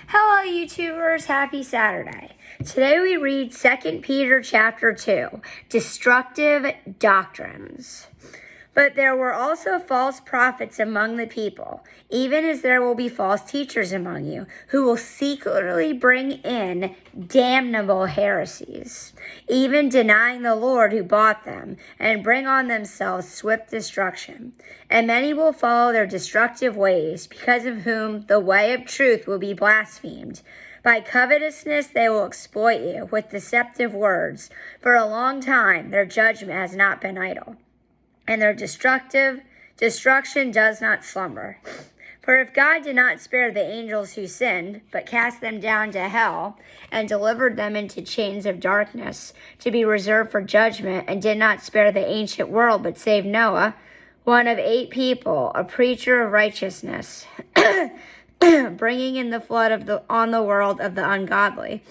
Hello YouTubers, happy Saturday. Today we read 2 Peter chapter 2, Destructive Doctrines. But there were also false prophets among the people, even as there will be false teachers among you, who will secretly bring in damnable heresies, even denying the Lord who bought them, and bring on themselves swift destruction. And many will follow their destructive ways, because of whom the way of truth will be blasphemed. By covetousness they will exploit you with deceptive words. For a long time their judgment has not been idle, and their destruction does not slumber. For if God did not spare the angels who sinned, but cast them down to hell, and delivered them into chains of darkness, to be reserved for judgment, and did not spare the ancient world, but saved Noah, one of 8 people, a preacher of righteousness, bringing in the flood on the world of the ungodly,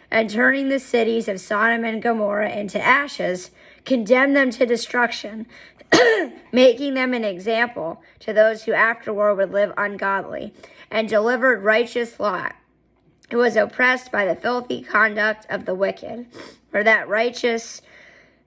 and turning the cities of Sodom and Gomorrah into ashes, condemned them to destruction, making them an example to those who afterward would live ungodly, and delivered righteous Lot, who was oppressed by the filthy conduct of the wicked. For that righteous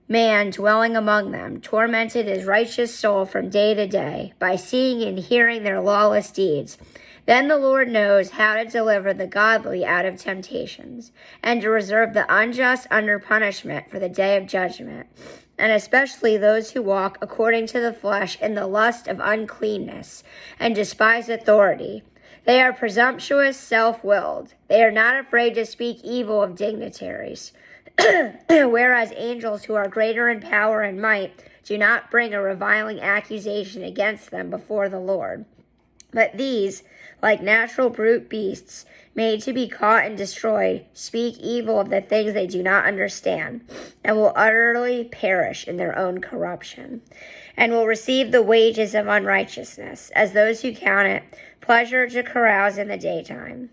man dwelling among them tormented his righteous soul from day to day by seeing and hearing their lawless deeds. Then the Lord knows how to deliver the godly out of temptations, and to reserve the unjust under punishment for the day of judgment, and especially those who walk according to the flesh in the lust of uncleanness, and despise authority. They are presumptuous, self-willed. They are not afraid to speak evil of dignitaries, whereas angels who are greater in power and might do not bring a reviling accusation against them before the Lord. But these, like natural brute beasts, made to be caught and destroyed, speak evil of the things they do not understand, and will utterly perish in their own corruption, and will receive the wages of unrighteousness, as those who count it pleasure to carouse in the daytime.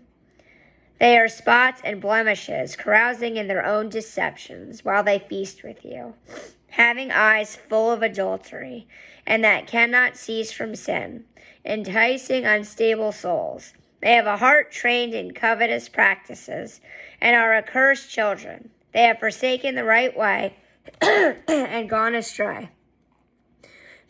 They are spots and blemishes, carousing in their own deceptions, while they feast with you, having eyes full of adultery, and that cannot cease from sin, enticing unstable souls. They have a heart trained in covetous practices, and are accursed children. They have forsaken the right way and gone astray,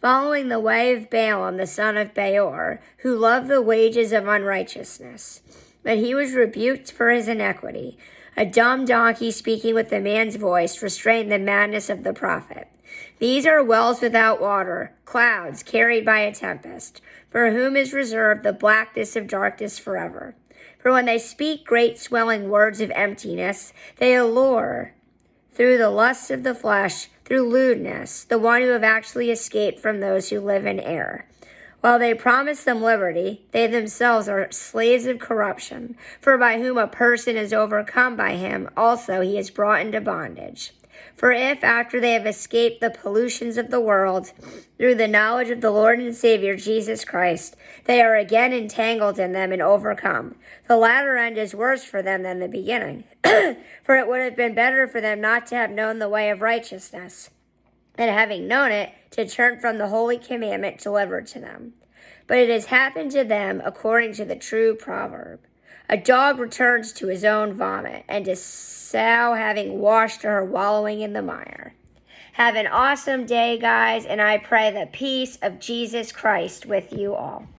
following the way of Balaam the son of Beor, who loved the wages of unrighteousness. But he was rebuked for his iniquity. A dumb donkey speaking with a man's voice restrained the madness of the prophet. These are wells without water, clouds carried by a tempest, for whom is reserved the blackness of darkness forever. For when they speak great swelling words of emptiness, they allure, through the lusts of the flesh, through lewdness, the one who have actually escaped from those who live in error. While they promise them liberty, they themselves are slaves of corruption, for by whom a person is overcome by him, also he is brought into bondage. For if, after they have escaped the pollutions of the world, through the knowledge of the Lord and Savior Jesus Christ, they are again entangled in them and overcome, the latter end is worse for them than the beginning. For it would have been better for them not to have known the way of righteousness, and having known it, to turn from the holy commandment delivered to them. But it has happened to them according to the true proverb. A dog returns to his own vomit, and a sow having washed her wallowing in the mire. Have an awesome day, guys, and I pray the peace of Jesus Christ with you all.